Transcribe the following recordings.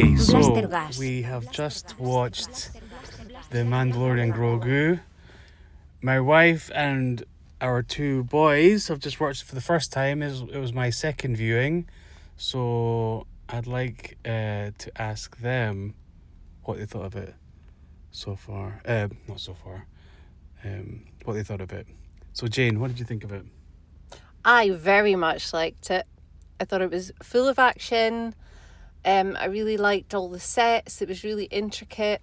Okay, so we have just watched the Mandalorian and Grogu. My wife and our two boys have just watched it for the first time. It was my second viewing, so I'd like to ask them what they thought of it so far. Not so far. What they thought of it. So Jane, what did you think of it? I very much liked it. I thought it was full of action. I really liked all the sets. It was really intricate.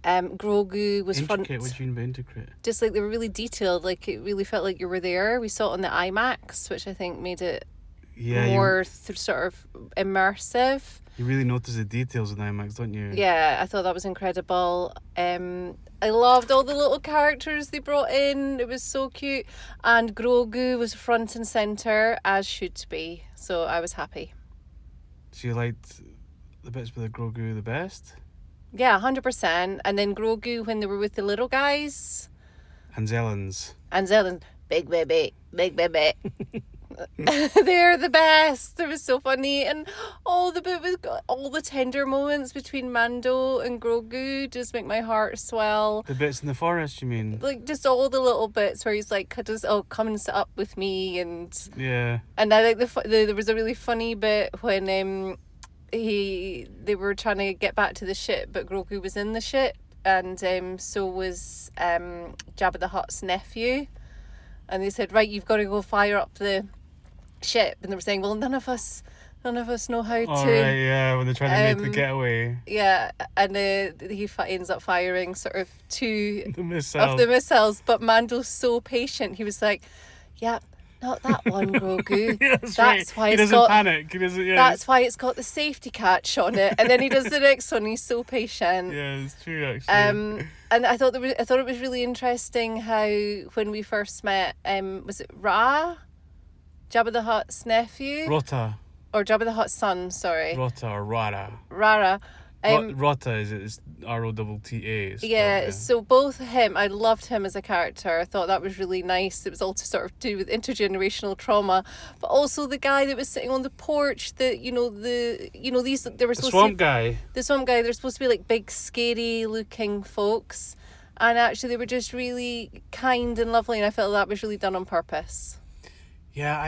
Grogu was intricate. What do you mean by intricate? Just like they were really detailed. Like it really felt like you were there. We saw it on the IMAX, which I think made it more sort of immersive. You really notice the details in IMAX, don't you? Yeah, I thought that was incredible. I loved all the little characters they brought in. It was so cute. And Grogu was front and centre, as should be. So I was happy. So you liked the bits with the Grogu the best? Yeah, 100%. And then Grogu when they were with the little guys. And Zellans. Big baby. They're the best. It was so funny. And all the tender moments between Mando and Grogu just make my heart swell. The bits in the forest, you mean? Like just all the little bits where he's like, come and sit up with me, and yeah. And I like there was a really funny bit when they were trying to get back to the ship, but Grogu was in the ship, and so was Jabba the Hutt's nephew, and they said, right, you've got to go fire up the ship, and they were saying, well, none of us know how to. Oh, right, yeah, when they're trying to make the getaway. Yeah, and he ends up firing sort of two of the missiles, but Mando's so patient. He was like, yeah, not that one, Grogu. Yeah, that's right. Why he doesn't panic. He doesn't. Yeah. That's why it's got the safety catch on it. And then he does the next one. He's so patient. Yeah, it's true actually. And I thought it was really interesting how when we first met, was it Ra, Jabba the Hutt's nephew? Rota. Or Jabba the Hutt's son, sorry. Rota or Rara. Rara. Rota is R-O-T-T-A. Yeah, so both him, I loved him as a character. I thought that was really nice. It was all to sort of do with intergenerational trauma, but also the guy that was sitting on the porch. The swamp guy. The swamp guy. They're supposed to be like big, scary looking folks, and actually they were just really kind and lovely. And I felt that was really done on purpose. Yeah,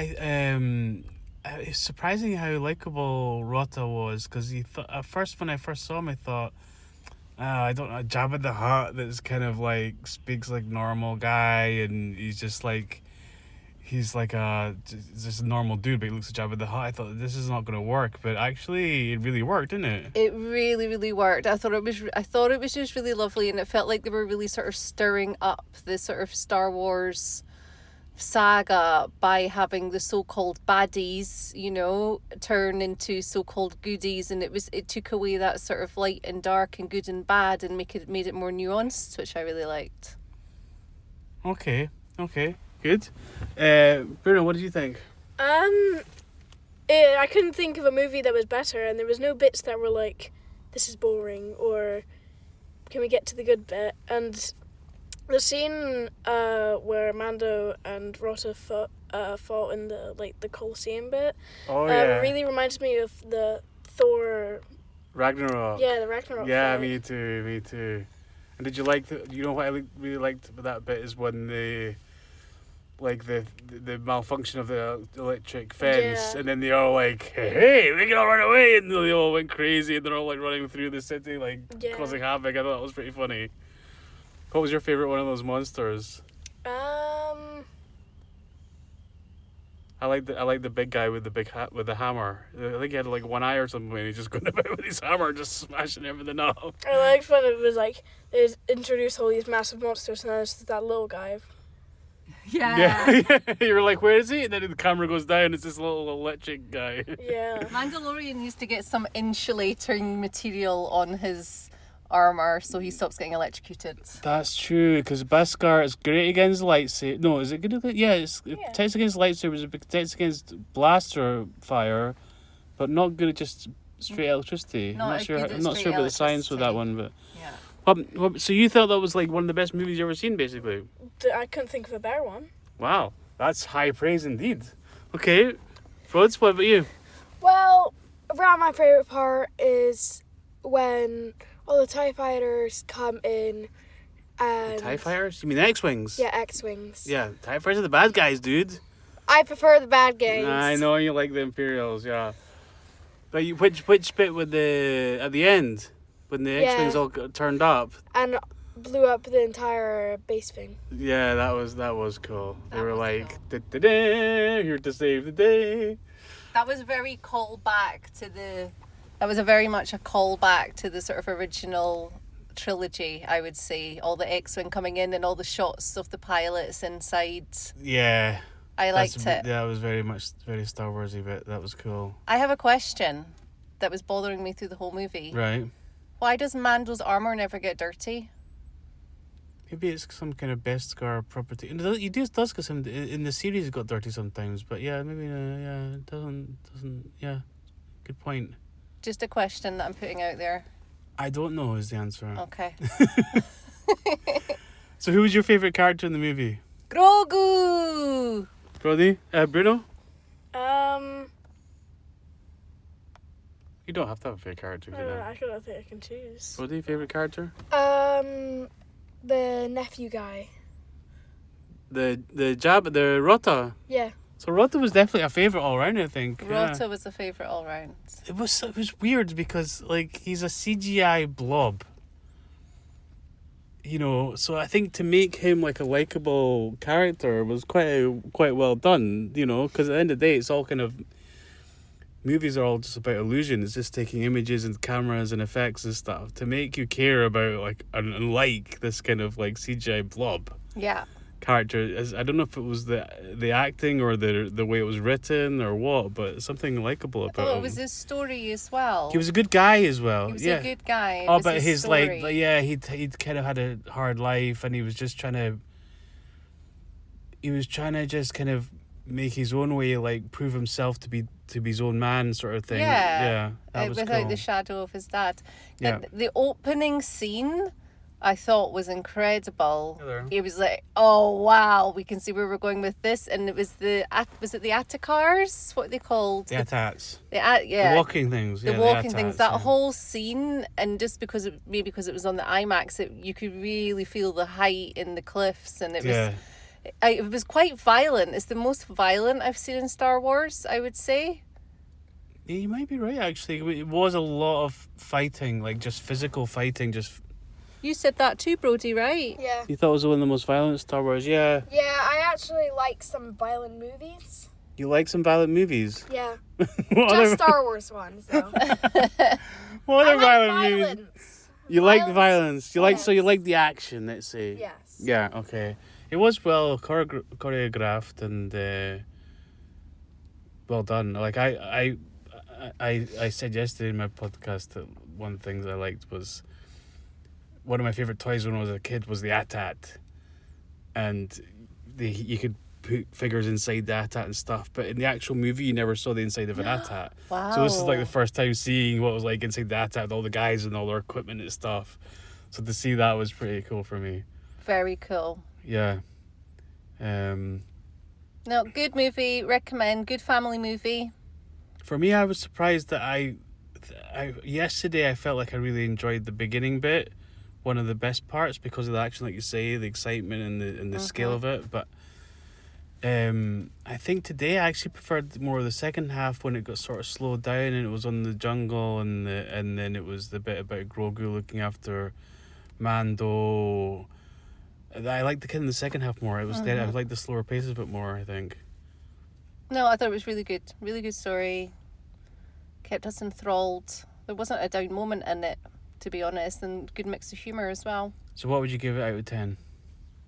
it's surprising how likable Rota was, because at first when I first saw him I thought, I don't know, Jabba the Hutt that's kind of like speaks like normal guy, and he's just like just a normal dude, but he looks at Jabba the Hutt. I thought this is not going to work, but actually it really worked, didn't it? It really, really worked. I thought it was just really lovely, and it felt like they were really sort of stirring up the sort of Star Wars saga by having the so-called baddies, turn into so-called goodies, and it took away that sort of light and dark and good and bad and made it more nuanced, which I really liked. Okay, good. Bruno, what did you think? I couldn't think of a movie that was better, and there was no bits that were like, this is boring, or can we get to the good bit? And the scene where Mando and Rota fought in the Colosseum bit, really reminds me of the Thor Ragnarok. Yeah, the Ragnarok. Yeah, fight. me too. And did you like what I really liked about that bit is when the malfunction of the electric fence, and then they all like, hey, we can all run away, and they all went crazy, and they're all like running through the city, causing havoc. I thought that was pretty funny. What was your favourite one of those monsters? I like the big guy with the big hat with the hammer. I think he had like one eye or something, and he's just going about with his hammer, just smashing everything up. I liked when it was like they introduced all these massive monsters, and then it's that little guy. Yeah. You were like, where is he? And then the camera goes down. It's this little electric guy. Yeah. Mandalorian needs to get some insulating material on his armor so he stops getting electrocuted. That's true, because Beskar is great against lightsaber. No, is it good? It protects against lightsabers. It protects against blaster fire, but not good at just straight electricity. I'm not sure about the science with that one, but yeah. So you thought that was like one of the best movies you've ever seen, basically? I couldn't think of a better one. Wow, that's high praise indeed. Okay, Frods, what about you? Well, around my favourite part is when all the TIE fighters come in and... TIE fighters? You mean the X-Wings? Yeah, X-Wings. Yeah, TIE fighters are the bad guys, dude. I prefer the bad guys. I know you like the Imperials, yeah. But which bit with at the end, when the X-Wings all turned up? And blew up the entire base thing. Yeah, that was cool. They were like, cool. "Da-da-da, here to save the day." That was very callback to the... That was very much a callback to the sort of original trilogy, I would say. All the X-Wing coming in and all the shots of the pilots inside. Yeah. I liked it. That was very Star Warsy bit. That was cool. I have a question that was bothering me through the whole movie. Right. Why does Mando's armour never get dirty? Maybe it's some kind of Beskar property. And it does get some in the series. It got dirty sometimes, but yeah, maybe it doesn't. Yeah, good point. Just a question that I'm putting out there. I don't know is the answer. Okay. So, who was your favorite character in the movie? Grogu. Brody, Bruno. You don't have to have a favorite character. I don't think I can choose. Brody, favorite character? The nephew guy. The Rota. Yeah. So Rota was definitely a favorite all round, I think. Rota was a favourite all round. It was weird because like he's a CGI blob. You know, so I think to make him like a likable character was quite well done. You know, because at the end of the day, it's all kind of movies are all just about illusion. It's just taking images and cameras and effects and stuff to make you care about like and like this kind of like CGI blob. Yeah. Character. I don't know if it was the acting or the way it was written or what, but something likable about him. It was his story as well. He was a good guy as well. He was a good guy. Oh, but his story. he'd kind of had a hard life, and he was just trying to just kind of make his own way, like prove himself to be his own man, sort of thing. Yeah, that was without cool. the shadow of his dad. Yeah. And the opening scene, I thought was incredible. Hello. It was like, oh wow, we can see where we're going with this, and it was was it the Atticars? What are they called? The AT-ATs. Yeah. The walking things. The Yeah, walking the things. AT-ATs, That yeah. whole scene, and just because it was on the IMAX, you could really feel the height in the cliffs, and it was. It was quite violent. It's the most violent I've seen in Star Wars, I would say. Yeah, you might be right, actually. It was a lot of fighting, like just physical fighting. You said that too, Brody, right? Yeah. You thought it was one of the most violent Star Wars? Yeah. Yeah, I actually like some violent movies. You like some violent movies? Yeah. What Just other, Star Wars ones, though. what other I like violent movies? violence. You like violence. You like Yes. so you like the action. Let's say. Yes. Yeah. Okay. It was well choreographed and well done. Like I said yesterday in my podcast that one of the things I liked was one of my favorite toys when I was a kid was the AT-AT, and you could put figures inside the AT-AT and stuff. But in the actual movie, you never saw the inside of an AT-AT. Wow. So this is like the first time seeing what it was like inside the AT-AT with all the guys and all their equipment and stuff. So to see that was pretty cool for me. Very cool. Yeah. No, good movie. Recommend. Good family movie. For me, I was surprised that yesterday I felt like I really enjoyed the beginning bit, one of the best parts, because of the action, like you say, the excitement and the scale of it. But I think today I actually preferred more of the second half when it got sort of slowed down and it was on the jungle and then it was the bit about Grogu looking after Mando. I liked the kind of the second half more. It was I liked the slower pace of it more, I think. No, I thought it was really good. Really good story. Kept us enthralled. There wasn't a down moment in it, to be honest, and good mix of humour as well. So what would you give it out of 10?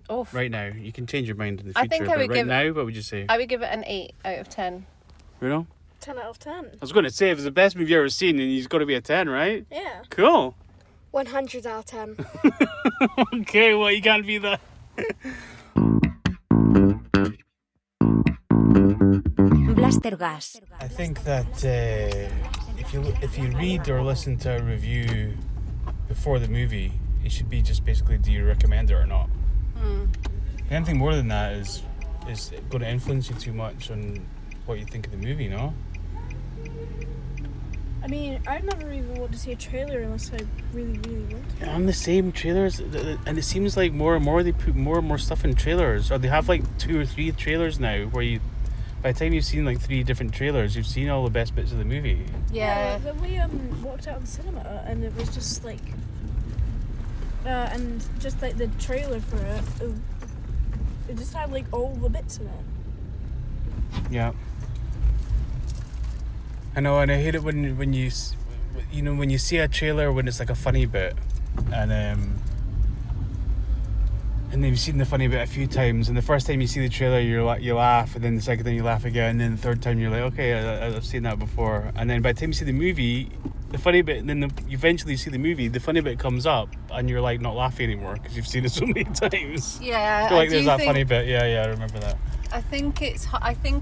Oh, Right now. You can change your mind in the future. I think I would but give right now, what would you say? I would give it an 8 out of 10. Bruno? 10 out of 10. I was going to say, if it's the best movie you've ever seen, then he's got to be a 10, right? Yeah. Cool. 100 out of 10. Okay, well, you can't be that. BlasterGas. I think that if you read or listen to a review before the movie, it should be just basically, do you recommend it or not? Anything more than that is going to influence you too much on what you think of the movie, no? I mean, I'd never even want to see a trailer unless I really, really want to. On the same trailers, and it seems like more and more they put more and more stuff in trailers, or they have like 2 or 3 trailers now where you, by the time you've seen like 3 different trailers, you've seen all the best bits of the movie. Yeah. Then we walked out of the cinema and it was just like, and just like the trailer for it just had like all the bits in it. Yeah. I know, and I hate it when you when you see a trailer when it's like a funny bit, and then you've seen the funny bit a few times, and the first time you see the trailer you laugh, and then the second time you laugh again, and then the third time you're like, okay, I've seen that before, and then by the time you see the movie, the funny bit, and then you eventually see the movie, the funny bit comes up, and you're like not laughing anymore because you've seen it so many times. Yeah. I feel like there's that funny bit. Yeah, I remember that. I think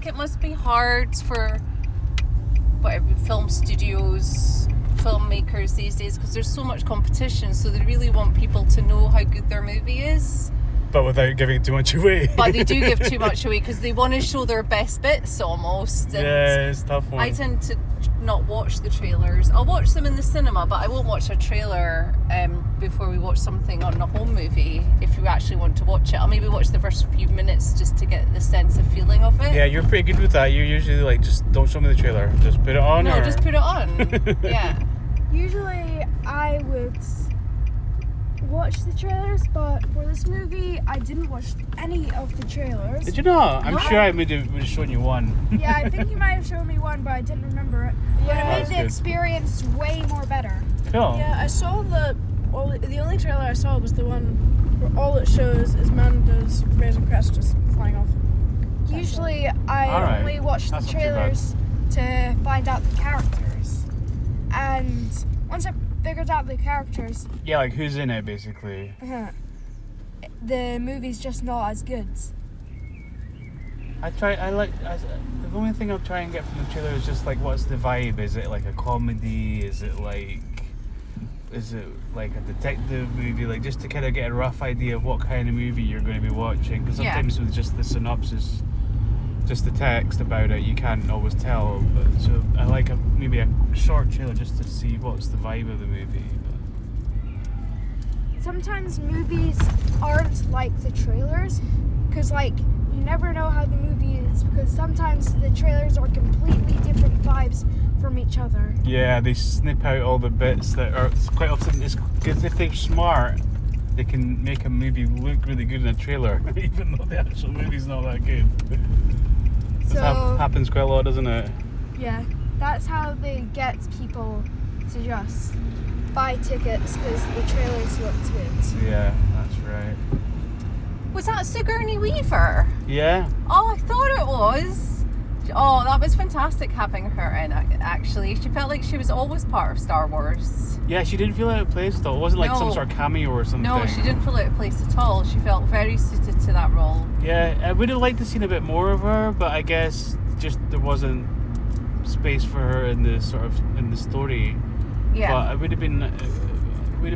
it must be hard for whatever film studios, filmmakers these days, because there's so much competition, so they really want people to know how good their movie is, But without giving too much away. but they do give too much away because they want to show their best bits almost. And Yeah, it's a tough one. I tend to not watch the trailers. I'll watch them in the cinema, but I won't watch a trailer before we watch something on a home movie. If you actually want to watch it, I'll maybe watch the first few minutes just to get the sense of feeling of it. Yeah, you're pretty good with that. You're usually like, just don't show me the trailer. Just put it on. No, or... just put it on. Yeah. Usually I would watch the trailers, but for this movie I didn't watch any of the trailers. Did you not? I'm No. sure I would have shown you one. Yeah, I think you might have shown me one, but I didn't remember it. But Yeah. it made That's the good. experience way more better. Cool. Yeah, I saw the only trailer I saw was the one where all it shows is Mando's Razor Crest just flying off. Usually I Alright, only watch the that's not too bad. trailers to find out the characters. And once I figured out the characters, Yeah, like who's in it basically. the movie's just not as good. The only thing I'll try and get from the trailer is just like, what's the vibe? Is it like a comedy? Is it like a detective movie? Like, just to kind of get a rough idea of what kind of movie you're going to be watching. Because Yeah. sometimes with just the synopsis, just the text about it, you can't always tell. But so I like maybe a short trailer just to see what's the vibe of the movie. Sometimes movies aren't like the trailers, because like you never know how the movie is, because sometimes the trailers are completely different vibes from each other. Yeah, they snip out all the bits that are quite often. It's because if they're smart, they can make a movie look really good in a trailer, even though the actual movie's not that good. So Happens quite a lot, doesn't it? yeah, that's how they get people to just buy tickets, because the trailers looked good. Yeah, that's right. Was that Sigourney Weaver? Yeah, Oh, I thought it was. Oh, that was fantastic having her in, actually. She felt like she was always part of Star Wars. yeah. She didn't feel out of place though. It wasn't like some No. sort of cameo or something. No, she didn't feel out of place at all. She felt very suited to that role. Yeah, I would have liked to seen a bit more of her, but I guess just there wasn't space for her in the story. Yeah. But it would have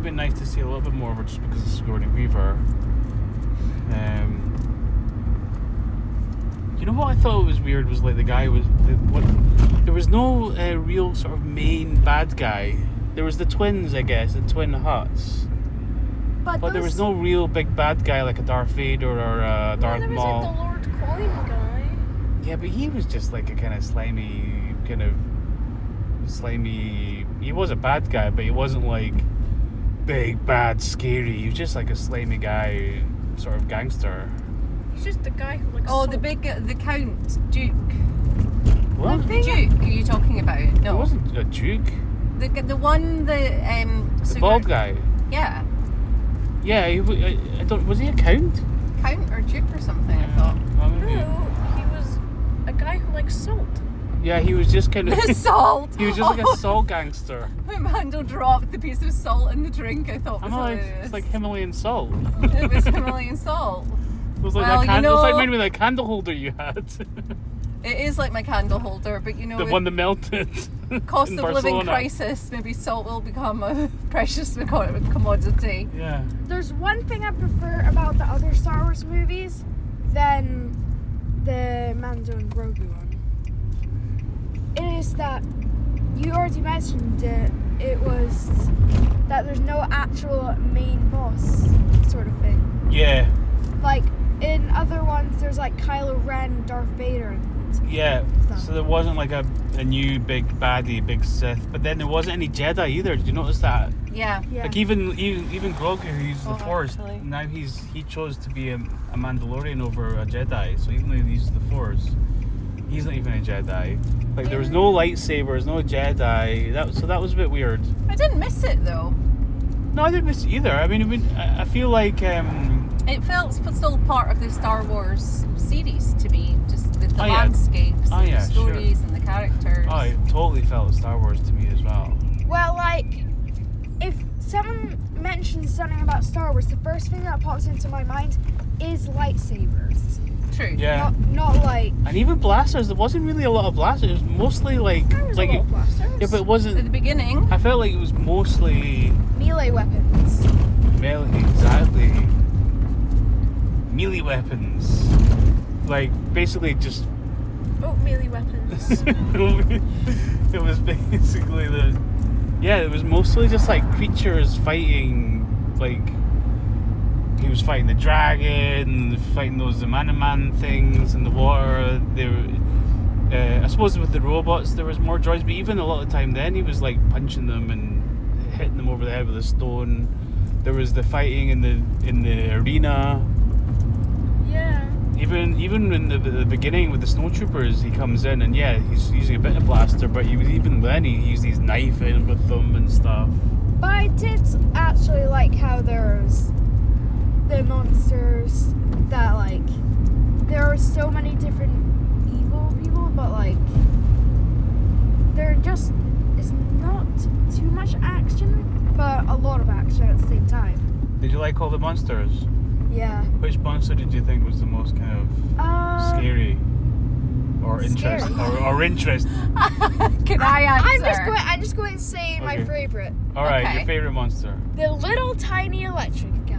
been nice to see a little bit more of her just because of Sigourney Weaver. You know what I thought was weird was like the guy was there was no real sort of main bad guy. There was the twins, I guess, the twin Hutts. But there was no real big bad guy like a Darth Vader or a Darth There was Maul. like the Lord Coin guy. Yeah, but he was just like a kind of slimy. He was a bad guy, but he wasn't like big, bad, scary. He was just like a slimy guy, sort of gangster. He's just the guy who likes Oh, salt. the Count Duke. What? The Duke, are you talking about? It No. wasn't a Duke. The one that The bald guy. Yeah. Yeah, I don't. Was he a count? Count or Duke or something, I thought. Well, maybe. No, he was a guy who likes salt. Yeah, he was just kind of. Salt! He was just like a salt gangster. When Mando dropped the piece of salt in the drink, I thought I was know, hilarious. it's like Himalayan salt. It was Himalayan salt. It was like Well, that you It was like know- maybe that candle holder you had. It is like my candle holder, but you know, The with one that melted. cost in of living Barcelona. crisis, maybe salt will become a precious commodity. Yeah. There's one thing I prefer about the other Star Wars movies than the Mando and Grogu one. It is that you already mentioned it. It was that there's no actual main boss sort of thing. Yeah, Like in other ones, there's like Kylo Ren, Darth Vader, and yeah. stuff. So there wasn't like a new big baddie, big Sith, but then there wasn't any Jedi either. Did you notice that? Yeah. Yeah. Like even Grogu, who uses the Oh, Force, actually. now he chose to be a Mandalorian over a Jedi. So even though he uses the Force, he's not even a Jedi. Like there was no lightsabers, no Jedi. That was a bit weird. I didn't miss it though. No, I didn't miss it either. I mean, I feel like It felt still part of the Star Wars series to me, just with the Oh, yeah. landscapes Oh, and yeah, the stories and the characters. oh, it totally felt Star Wars to me as well. Well, like, if someone mentions something about Star Wars, the first thing that pops into my mind is lightsabers. True. Yeah. Not like And even blasters, there wasn't really a lot of blasters. It was mostly like There was like a lot of blasters. yeah, but it At wasn't. the beginning, I felt like it was mostly melee weapons. exactly melee weapons. Like basically just Oh, melee weapons. it was basically it was mostly just like creatures fighting. Like he was fighting the dragon, fighting those man things in the water. I suppose with the robots there was more droids, but even a lot of the time then he was like punching them and hitting them over the head with a stone. There was the fighting in the arena. Yeah. Even in the beginning with the snowtroopers, he comes in and he's using a bit of blaster, but even then he used his knife in with them and stuff. But I did actually like how there's the monsters that like there are so many different evil people, but like it's not too much action, but a lot of action at the same time. Did you like all the monsters? Yeah. Which monster did you think was the most kind of scary or Scary. interest or interest? can I answer? I'm just going to say my Okay. favorite. All right, Okay. your favorite monster. The little tiny electric guy.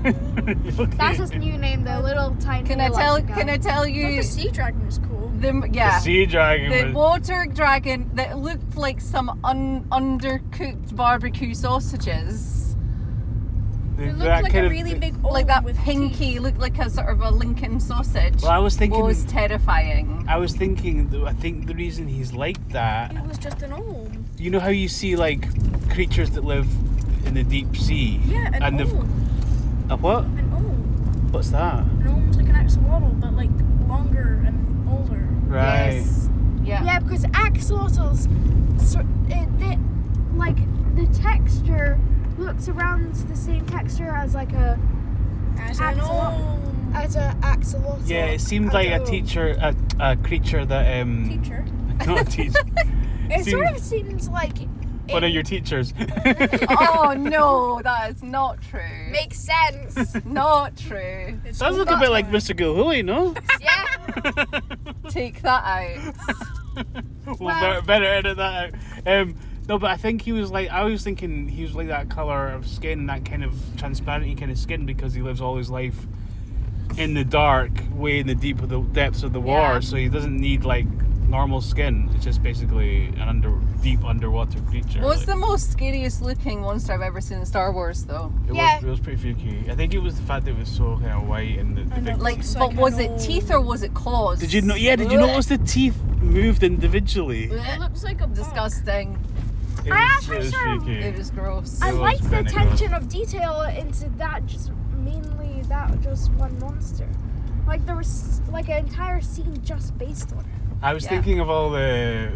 Okay. That's his new name, the little tiny Can I tell? electric guy. Can I tell I thought you the sea dragon was cool. The yeah? sea dragon The was. water dragon that looked like some undercooked barbecue sausages. It looked that like kind a of- really big Like old that with pinky, teeth. looked like a sort of a Lincoln sausage. Well, I was thinking. was terrifying. I think the reason he's like that. It was just an old. You know how you see like creatures that live in the deep sea. Yeah, an and old. A what? An old. What's that? An old's like an axolotl, but like longer and older. Right. Yes. Yeah. Yeah, because axolotls, the texture looks around the same texture as like a As an old. axolotl. Yeah, it seemed like a know. teacher, a creature that Teacher. not a teacher. It seemed- sort of seems like One of your teachers. Oh no, that is not true. makes sense. Not true. It's Does look a bit like Mr. Gilhooly, no? Yeah. Take that out. Well, better edit that out. No, but I think I was thinking he was like that colour of skin, that kind of transparent kind of skin, because he lives all his life in the dark, way in the depths of the water, Yeah. so he doesn't need like normal skin. It's just basically an deep underwater creature. What's like. the most scariest looking monster I've ever seen in Star Wars though? Yeah. It was pretty freaky. I think it was the fact that it was so kind of white and the big. Like, Looks but like was an it old- teeth or was it claws? Did you know? Yeah, did you notice the teeth moved individually? It looks like a bug. Disgusting. It I was, actually it was sort of- freaky. It was gross. I was like the kinda attention of detail into that, just mainly that just one monster. Like there was like an entire scene just based on it. I was Yeah. thinking of all the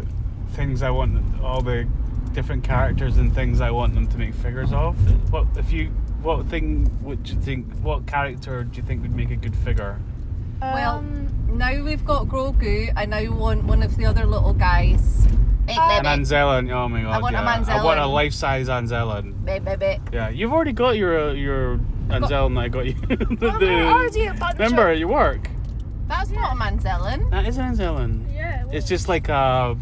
things I want, all the different characters and things I want them to make figures of. What character do you think would make a good figure? Well, now we've got Grogu, I now want one of the other little guys. An Anzellan. Oh my god! I want a I want a Manzellan. life-size Anzellan. Baby. Yeah, you've already got your Anzellan that I got you. there are already a bunch Remember of- at your work? That's not a Manzellan. That is an Anzellan. Yeah. It's just like a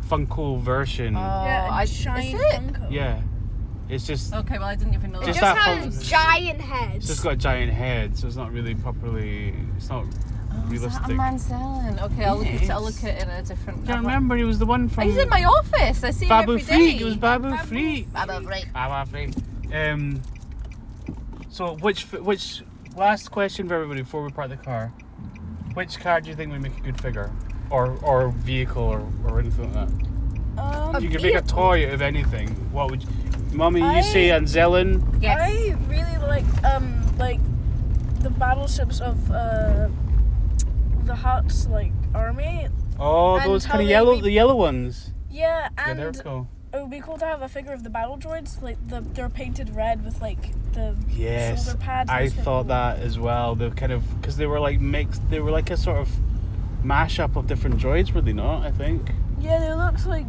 Funko version. Yeah, a giant is it? Funko. Yeah, it's just Okay, well I didn't even know It Just just that. that has fun- giant heads. it's just got a giant head, so it's not really properly. It's not. realistic. A Manzelin. Okay, I'll Yes. look at it in a different. I remember he was the one from He's in my office. I see him Babu every Freak. day. It was Babu Freak. Babu Freak. Babu Freak. So which last question for everybody before we park the car? Which car do you think would make a good figure, or vehicle, or anything like that? If you could make a toy out of anything, what would you? Mummy, you say Anzelin. Yes. I really like the battleships of the Hutt's like army. Oh, And those how kind of they yellow, re- the yellow ones. Yeah, Yeah, and they're cool. it would be cool to have a figure of the battle droids, like they're painted red with like the Yes, shoulder pads. I Those were thought cool. that as well. The kind of because they were like mixed. They were like a sort of mashup of different droids, were they not? I think. Yeah, they looked like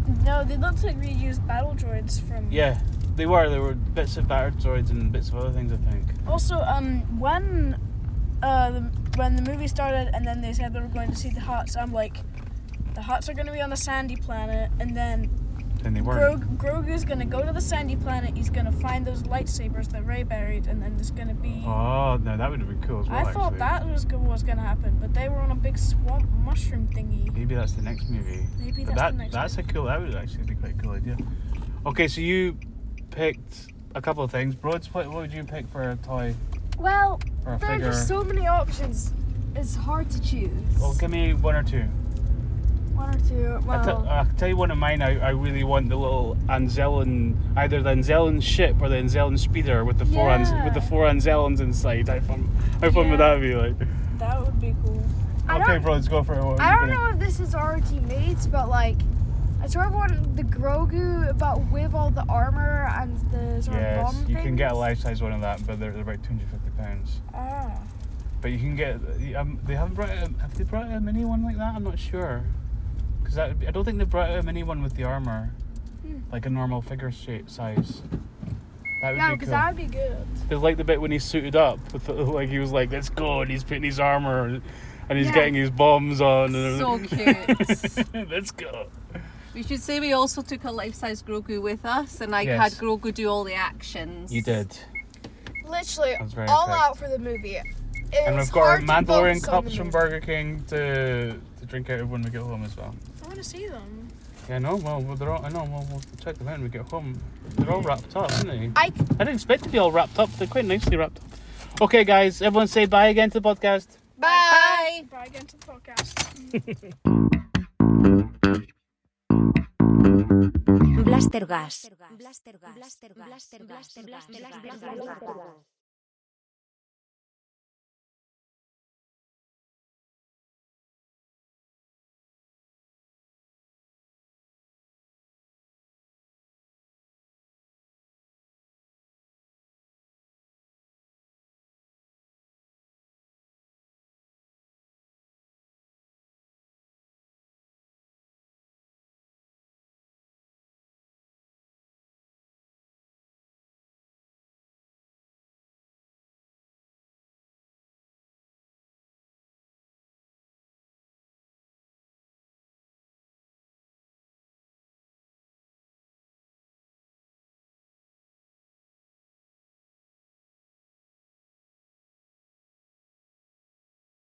reused battle droids from. Yeah, they were. They were bits of battered droids and bits of other things, I think. Also, when the movie started and then they said they were going to see the Hutts, I'm like, the Hutts are going to be on the sandy planet, and then And they weren't. Grogu's going to go to the sandy planet. He's going to find those lightsabers that Rey buried, and then there's going to be. Oh no, that would have been cool as well. I thought actually. that was going to happen, but they were on a big swamp mushroom thingy. Maybe that's the next movie. Maybe But that's the next. that's a cool. That would actually be quite a cool idea. Okay, so you picked a couple of things. Broads, what would you pick for a toy Well, or a there are figure? just so many options. It's hard to choose. Well, give me one or two. One or two. Well, I'll tell you one of mine. I really want the little Anzelin, either the Anzelin ship or the Anzelin speeder with the four Yeah. with the four Anzelins inside. How fun would that be like? That would be cool. I Okay, don't- bro, let's go for it. What I are don't you know if this is already made, but like, I sort of want the Grogu, but with all the armor and the sort of Yes, bomb you can get a things. life-size one of that, but they're about £250. Ah. But you can get. They haven't brought out. Have they brought out a mini one like that? I'm not sure. Because I don't think they brought out a mini one with the armor, like a normal figure shape size. That would Yeah, be because cool. that would be good. There's like the bit when he's suited up with like he was like, let's go, and he's putting his armor and he's Yeah. getting his bombs on and So everything. cute. Let's go. We should say we also took a life-size Grogu with us, and I Yes. had Grogu do all the actions. You did. Literally, I was very all impressed. out for the movie. And we've got our Mandalorian cups from Burger King to drink out of when we get home as well. I want to see them. Yeah, no, well, they're all, I know, we'll check them out when we get home. They're all wrapped up, aren't they? I didn't expect to be all wrapped up. They're quite nicely wrapped up. Okay, guys, everyone say bye again to the podcast. Bye. Bye again to the podcast. BlasterGas.